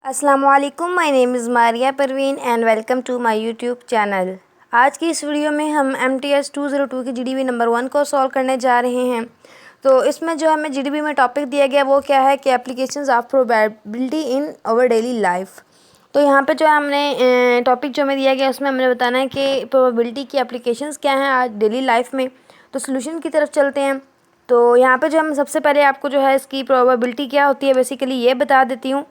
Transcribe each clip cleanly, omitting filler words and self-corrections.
अस्सलामुअलैकुम, my name is Maria Parveen and welcome to my YouTube channel. आज की इस वीडियो में हम MTS 202 की जीडीबी नंबर 1 को सॉल्व करने जा रहे हैं। तो इसमें जो हमें जीडीबी में टॉपिक दिया गया वो क्या है कि applications of probability in our daily life. तो यहाँ पे जो हमने टॉपिक जो हमें दिया गया उसमें हमने बताना है कि प्रोबेबिलिटी की एप्लीकेशंस क्या हैं आज डेली लाइफ में। तो सोल्यूशन की तरफ चलते हैं। तो यहाँ पे जो हम सबसे पहले आपको जो है इसकी प्रोबेबिलिटी क्या होती है बेसिकली ये बता देती हूँ।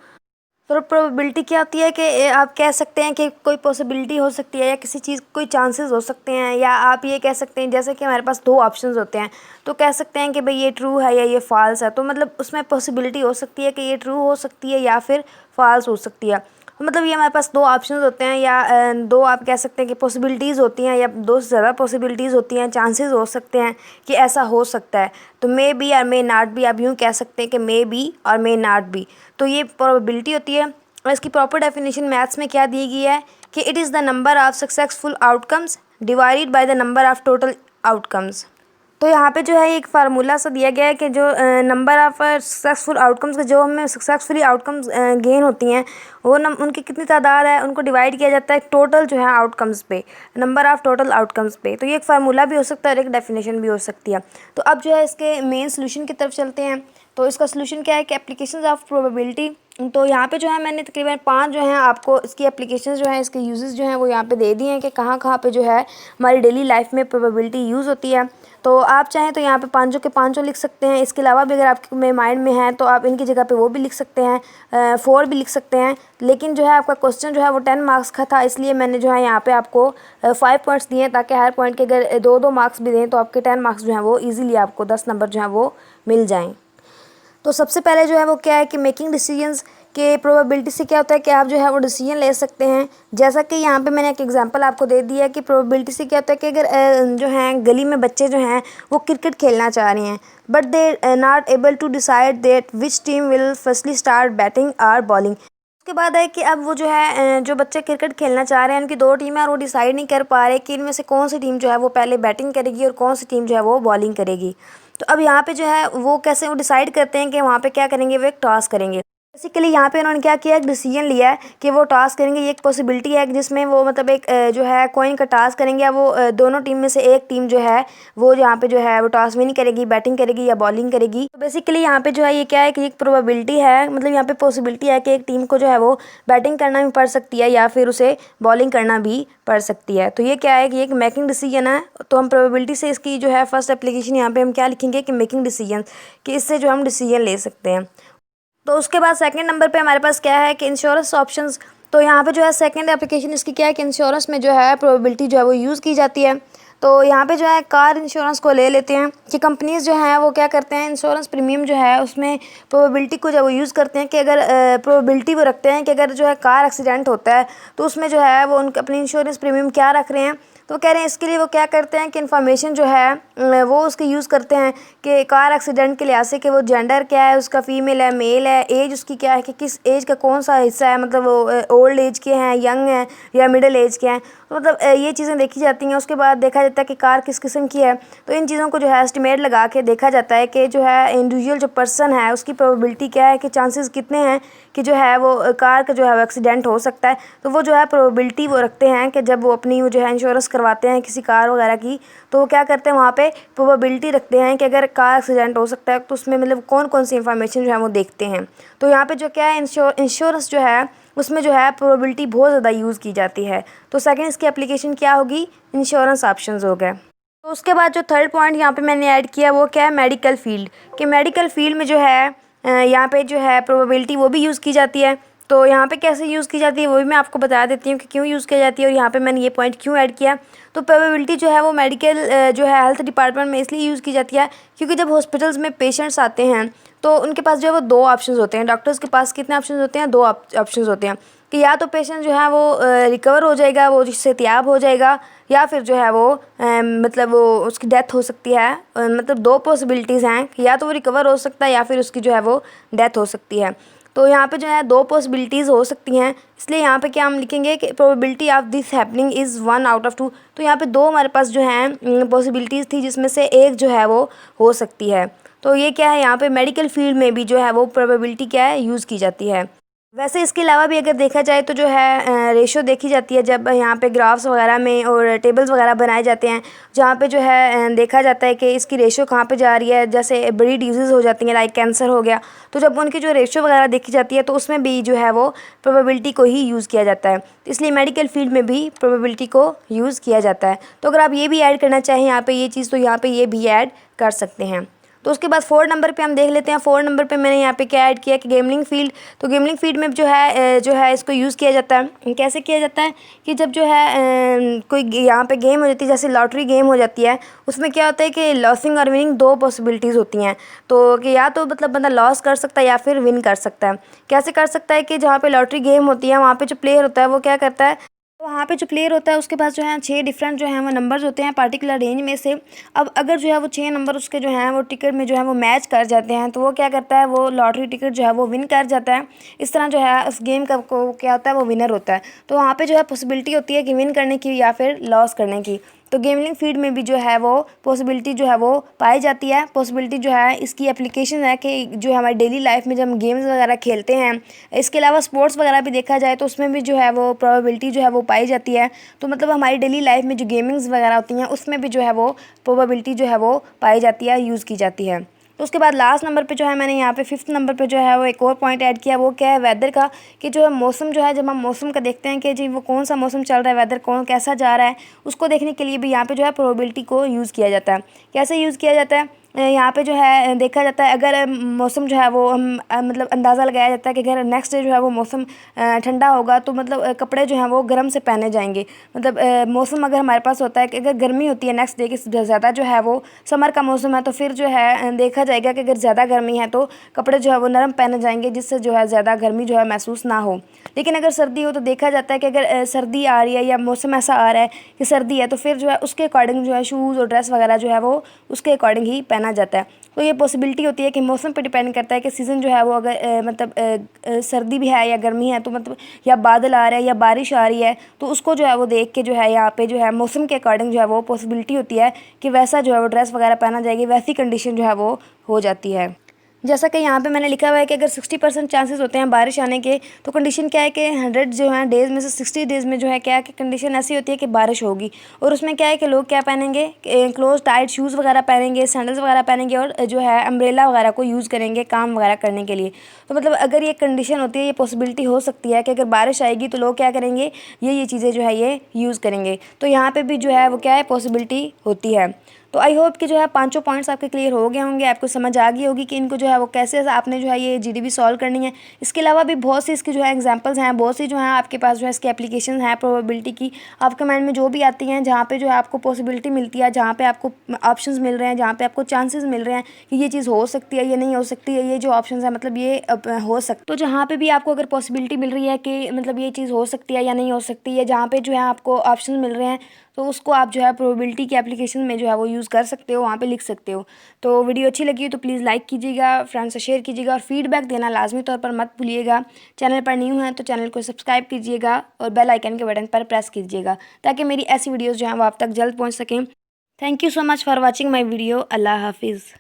तो प्रोबेबिलिटी क्या होती है कि आप कह सकते हैं कि कोई पॉसिबिलिटी हो सकती है या किसी चीज़ कोई चांसेस हो सकते हैं, या आप ये कह सकते हैं जैसे कि हमारे पास दो ऑप्शंस होते हैं तो कह सकते हैं कि भाई ये ट्रू है या ये फॉल्स है। तो मतलब उसमें पॉसिबिलिटी हो सकती है कि ये ट्रू हो सकती है या फिर फॉल्स हो सकती है। तो मतलब ये हमारे पास दो ऑप्शंस होते हैं या दो आप कह सकते हैं कि पॉसिबिलिटीज़ होती हैं या दो से ज़्यादा पॉसिबिलिटीज़ होती हैं, चांसेस हो सकते हैं कि ऐसा हो सकता है। तो मे बी और मे नॉट बी, आप यूँ कह सकते हैं कि मे बी और मे नॉट बी। तो ये प्रोबेबिलिटी होती है। और इसकी प्रॉपर डेफिनेशन मैथ्स में क्या दी गई है कि it is the number of successful outcomes divided by the number of total outcomes. तो यहाँ पे जो है एक फार्मूला सा दिया गया है कि जो नंबर ऑफ सक्सेसफुल आउटकम्स के जो हमें सक्सेसफुली आउटकम्स गेन होती हैं वो उनकी कितनी तादाद है उनको डिवाइड किया जाता है टोटल जो है आउटकम्स पे, नंबर ऑफ टोटल आउटकम्स पे। तो ये एक फार्मूला भी हो सकता है और एक डेफिनेशन भी हो सकती है। तो अब जो है इसके मेन सोल्यूशन की तरफ चलते हैं। तो इसका सोल्यूशन क्या है कि एप्लीकेशंस ऑफ प्रोबेबिलिटी। तो यहाँ पे जो है मैंने तकरीबन 5 जो हैं आपको इसकी एप्लीकेशंस जो हैं इसके यूजेस जो हैं वो यहाँ पे दे दिए हैं कि कहाँ कहाँ पे जो है हमारी डेली लाइफ में प्रोबेबिलिटी यूज़ होती है। तो आप चाहें तो यहाँ पे पाँचों के पाँचों लिख सकते हैं। इसके अलावा भी अगर आपके माइंड में है तो आप इनकी जगह पे वो भी लिख सकते हैं, 4 भी लिख सकते हैं। लेकिन जो है आपका क्वेश्चन जो है वो 10 मार्क्स का था, इसलिए मैंने जो है यहाँ पे आपको 5 पॉइंट्स दिए हैं ताकि हर पॉइंट के अगर 2-2 मार्क्स भी दें तो आपके 10 मार्क्स जो हैं वो ईजिली आपको 10 नंबर जो हैं वो मिल जाएँ। तो सबसे पहले जो है वो क्या है कि मेकिंग डिसीजंस के प्रोबेबिलिटी से क्या होता है कि आप जो है वो डिसीजन ले सकते हैं। जैसा कि यहाँ पे मैंने एक एग्जांपल आपको दे दिया है कि प्रोबेबिलिटी से क्या होता है कि अगर जो हैं गली में बच्चे जो हैं वो क्रिकेट खेलना चाह रहे हैं but they not able to decide that which team will firstly start batting और बॉलिंग। उसके बाद है कि अब वो जो है जो बच्चे क्रिकेट खेलना चाह रहे हैं उनकी 2 टीमें और वो डिसाइड नहीं कर पा रहे कि इनमें से कौन सी टीम जो है वो पहले बैटिंग करेगी और कौन सी टीम जो है वो बॉलिंग करेगी। तो अब यहाँ पे जो है वो कैसे वो डिसाइड करते हैं कि वहाँ पे क्या करेंगे, वो एक टॉस करेंगे। बेसिकली यहाँ पे उन्होंने क्या किया, एक डिसीजन लिया है कि वो टॉस करेंगे। ये एक पॉसिबिलिटी है जिसमें वो मतलब एक जो है कॉइन का टॉस करेंगे। वो दोनों टीम में से एक टीम जो है वो यहाँ पे जो है वो टॉस विन करेगी, बैटिंग करेगी या बॉलिंग करेगी। तो बेसिकली यहाँ पे जो है ये क्या है कि एक प्रोबेबिलिटी है, मतलब यहाँ पे पॉसिबिलिटी है कि एक टीम को जो है वो बैटिंग करना भी पड़ सकती है या फिर उसे बॉलिंग करना भी पड़ सकती है। तो ये क्या है कि एक मेकिंग डिसीजन है। तो हम प्रोबेबिलिटी से इसकी जो है फर्स्ट एप्लीकेशन यहाँ पे हम क्या लिखेंगे कि मेकिंग डिसीजन, कि इससे जो हम डिसीजन ले सकते हैं। तो उसके बाद सेकंड नंबर पे हमारे पास क्या है कि इंश्योरेंस ऑप्शंस। तो यहाँ पे जो है सेकंड एप्लीकेशन इसकी क्या है कि इंश्योरेंस में जो है प्रोबेबिलिटी जो है वो यूज़ की जाती है। तो यहाँ पे जो है कार इंश्योरेंस को ले लेते हैं कि कंपनीज़ जो हैं वो क्या करते हैं, इंश्योरेंस प्रीमियम जो है उसमें प्रोबेबिलिटी को जो वो यूज़ करते हैं कि अगर प्रोबेबिलिटी वो रखते हैं कि अगर जो है कार एक्सीडेंट होता है तो उसमें जो है वो उनके अपनी इंश्योरेंस प्रीमियम क्या रख रहे हैं। तो कह रहे हैं इसके लिए वो क्या करते हैं कि इन्फॉर्मेशन जो है वो उसके यूज़ करते हैं कि कार एक्सीडेंट के लिहाज से कि वो जेंडर क्या है, उसका फीमेल है मेल है, एज उसकी क्या है कि किस एज का कौन सा हिस्सा है, मतलब वो ओल्ड एज के हैं, यंग हैं या मिडिल एज के हैं। तो मतलब ये चीज़ें देखी जाती हैं। उसके बाद देखा जाता है कि कार किस किस्म की है। तो इन चीज़ों को जो है एस्टिमेट लगा के देखा जाता है कि जो है इंडिविजुअल जो पर्सन है उसकी प्रोबेबिलिटी क्या है कि चांसेस कितने हैं कि जो है वो कार का जो है वो एक्सीडेंट हो सकता है। तो वो जो है प्रोबेबिलिटी वो रखते हैं कि जब वो अपनी वो जो है इंश्योरेंस करवाते हैं किसी कार वगैरह की तो वो क्या करते हैं वहाँ पे प्रोबेबिलिटी रखते हैं कि अगर कार एक्सीडेंट हो सकता है तो उसमें मतलब कौन कौन सी इंफॉर्मेशन जो है वो देखते हैं। तो यहाँ पे जो क्या है इंश्योरेंस जो है उसमें जो है प्रोबेबिलिटी बहुत ज़्यादा यूज़ की जाती है। तो सेकंड इसकी एप्लीकेशन क्या होगी, इंश्योरेंस ऑप्शंस हो गए। तो उसके बाद जो थर्ड पॉइंट यहाँ पे मैंने ऐड किया वो क्या है, मेडिकल फील्ड। कि मेडिकल फील्ड में जो है यहाँ पे जो है प्रोबेबिलिटी वो भी यूज़ की जाती है। तो यहाँ पे कैसे यूज़ की जाती है वो भी मैं आपको बता देती हूँ कि क्यों यूज़ की जाती है और यहाँ पे मैंने ये पॉइंट क्यों ऐड किया। तो प्रोबेबिलिटी जो है वो मेडिकल जो है हेल्थ डिपार्टमेंट में इसलिए यूज़ की जाती है क्योंकि जब हॉस्पिटल्स में पेशेंट्स आते हैं तो उनके पास जो है वो 2 ऑप्शंस होते हैं। डॉक्टर्स के पास कितने ऑप्शंस होते हैं, 2 ऑप्शंस होते हैं कि या तो पेशेंट जो है वो रिकवर हो जाएगा, वो सेहतियाब हो जाएगा, या फिर जो है वो मतलब वो उसकी डेथ हो सकती है। मतलब 2 पॉसिबिलिटीज़ हैं कि या तो वो रिकवर हो सकता है या फिर उसकी जो है वो डेथ हो सकती है। तो यहाँ पे जो है 2 पॉसिबिलिटीज़ हो सकती हैं, इसलिए यहाँ पे क्या हम लिखेंगे कि probability of this happening is 1 out of 2। तो यहाँ पे 2 हमारे पास जो हैं पॉसिबिलिटीज़ थी जिसमें से एक जो है वो हो सकती है। तो ये क्या है, यहाँ पे मेडिकल फील्ड में भी जो है वो प्रोबेबिलिटी क्या है यूज़ की जाती है। वैसे इसके अलावा भी अगर देखा जाए तो जो है रेशो देखी जाती है जब यहाँ पे ग्राफ्स वगैरह में और टेबल्स वगैरह बनाए जाते हैं, जहाँ पे जो है देखा जाता है कि इसकी रेशो कहाँ पे जा रही है। जैसे बड़ी डिजीज़ हो जाती हैं लाइक कैंसर हो गया, तो जब उनकी जो रेशो वगैरह देखी जाती है तो उसमें भी जो है वो प्रोबेबिलिटी को ही यूज़ किया जाता है। इसलिए मेडिकल फील्ड में भी प्रोबेबिलिटी को यूज़ किया जाता है। तो अगर आप ये भी ऐड करना चाहें यहाँ पे ये चीज़, तो यहाँ पे ये भी ऐड कर सकते हैं। तो उसके बाद 4 नंबर पे हम देख लेते हैं। 4 नंबर पे मैंने यहाँ पे क्या ऐड किया कि गेमिंग फील्ड। तो गेमिंग फील्ड में जो है इसको यूज़ किया जाता है। कैसे किया जाता है कि जब जो है कोई यहाँ पे गेम हो जाती है, जैसे लॉटरी गेम हो जाती है, उसमें क्या होता है कि लॉसिंग और विनिंग 2 पॉसिबिलिटीज़ होती हैं। तो कि या तो मतलब बंदा लॉस कर सकता है या फिर विन कर सकता है। कैसे कर सकता है कि जहाँ पे लॉटरी गेम होती है वहाँ पे जो प्लेयर होता है वो क्या करता है, तो वहाँ पे जो प्लेयर होता है उसके पास जो है 6 डिफरेंट जो है वो नंबर्स होते हैं पार्टिकुलर रेंज में से। अब अगर जो है वो 6 नंबर उसके जो हैं वो टिकट में जो है वो मैच कर जाते हैं, तो वो क्या करता है, वो लॉटरी टिकट जो है वो विन कर जाता है। इस तरह जो है उस गेम का को क्या होता है, वो विनर होता है। तो वहाँ पे जो है पॉसिबिलिटी होती है कि विन करने की या फिर लॉस करने की। तो गेमिंग फील्ड में भी जो है वो पॉसिबिलिटी जो है वो पाई जाती है। पॉसिबिलिटी जो है इसकी एप्लीकेशन है कि जो हमारी डेली लाइफ में जब हम गेम्स वगैरह खेलते हैं, इसके अलावा स्पोर्ट्स वगैरह भी देखा जाए तो उसमें भी जो है वो प्रोबेबिलिटी जो है वो पाई जाती है। तो मतलब हमारी डेली लाइफ में जो गेमिंग्स वगैरह होती हैं उसमें भी जो है वो प्रोबेबिलिटी जो है वो पाई जाती है, यूज़ की जाती है। तो उसके बाद लास्ट नंबर पे जो है मैंने यहाँ पे 5th नंबर पे जो है वो एक और पॉइंट ऐड किया, वो क्या है, वेदर का। कि जो है मौसम जो है, जब हम मौसम का देखते हैं कि जी वो कौन सा मौसम चल रहा है, वेदर कौन कैसा जा रहा है, उसको देखने के लिए भी यहाँ पे जो है प्रोबेबिलिटी को यूज़ किया जाता है। कैसे यूज़ किया जाता है, यहाँ पे जो है देखा जाता है अगर मौसम जो है वो हम मतलब अंदाज़ा लगाया जाता है कि अगर नेक्स्ट डे जो है वो मौसम ठंडा होगा तो मतलब कपड़े जो हैं वो गर्म से पहने जाएंगे। मतलब मौसम अगर हमारे पास होता है कि अगर गर्मी होती है नेक्स्ट डे की ज़्यादा जो है वो समर का मौसम है, तो फिर जो है देखा जाएगा कि अगर ज़्यादा गर्मी है तो कपड़े जो है वो नरम पहने जाएंगे, जिससे जो है ज़्यादा गर्मी जो है महसूस ना हो। लेकिन अगर सर्दी हो तो देखा जाता है कि अगर सर्दी आ रही है या मौसम ऐसा आ रहा है कि सर्दी है, तो फिर जो है उसके अकॉर्डिंग जो है शूज़ और ड्रेस वगैरह जो है वो उसके अकॉर्डिंग ही पहना जाता है। तो ये पॉसिबिलिटी होती है कि मौसम पे डिपेंड करता है कि सीज़न जो है वो अगर सर्दी भी है या गर्मी है, तो मतलब या बादल आ रहा है या बारिश आ रही है, तो उसको जो है वो देख के जो है यहाँ पे जो है मौसम के अकॉर्डिंग जो है वो पॉसिबिलिटी होती है कि वैसा जो है वो ड्रेस वगैरह पहना जाएगी, वैसी कंडीशन जो है वो हो जाती है। जैसा कि यहाँ पे मैंने लिखा हुआ है कि अगर 60% चांसेस होते हैं बारिश आने के, तो कंडीशन क्या है कि 100 जो है डेज़ में से 60 डेज़ में जो है क्या है कि कंडीशन ऐसी होती है कि बारिश होगी। और उसमें क्या है कि लोग क्या पहनेंगे, क्लोज टाइट शूज़ वगैरह पहनेंगे, सैंडल्स वगैरह पहनेंगे और जो है अम्ब्रेला वगैरह को यूज़ करेंगे काम वगैरह करने के लिए। तो मतलब अगर ये कंडीशन होती है, ये पॉसिबिलिटी हो सकती है कि अगर बारिश आएगी तो लोग क्या करेंगे, ये चीज़ें जो है ये यूज़ करेंगे। तो यहाँ पर भी जो है वो क्या है, पॉसिबिलिटी होती है। तो आई होप कि जो है 5 पॉइंट्स आपके क्लियर हो गए होंगे, आपको समझ आ गई होगी कि इनको जो है वो कैसे आपने जो है ये जीडीबी सॉल्व करनी है। इसके अलावा भी बहुत सी इसकी जो है एग्जांपल्स हैं, बहुत सी जो है आपके पास जो है इसकी एप्लीकेशन है प्रोबेबिलिटी की, आपके माइंड में जो भी आती हैं, जहाँ पे जो है आपको पॉसिबिलिटी मिलती है, जहाँ पे आपको ऑप्शंस मिल रहे हैं, जहाँ पे आपको चांसेस मिल रहे हैं कि ये चीज़ हो सकती है, ये नहीं हो सकती है, ये जो ऑप्शन है मतलब ये हो सकता। तो जहाँ पे भी आपको अगर पॉसिबिलिटी मिल रही है कि मतलब ये चीज़ हो सकती है या नहीं हो सकती है, जहाँ पे जो है आपको ऑप्शन मिल रहे हैं, तो उसको आप जो है प्रोबेबिलिटी की एप्लीकेशन में जो है वो यूज़ कर सकते हो, वहाँ पे लिख सकते हो। तो वीडियो अच्छी लगी हो तो प्लीज़ लाइक कीजिएगा, फ्रेंड्स से शेयर कीजिएगा और फीडबैक देना लाजमी तौर पर मत भूलिएगा। चैनल पर न्यू हैं तो चैनल को सब्सक्राइब कीजिएगा और बेल आइकन के बटन पर प्रेस कीजिएगा, ताकि मेरी ऐसी वीडियोज़ जो हैं वो आप तक जल्द पहुँच सकें। Thank you so much for watching my video. अल्लाह हाफिज़।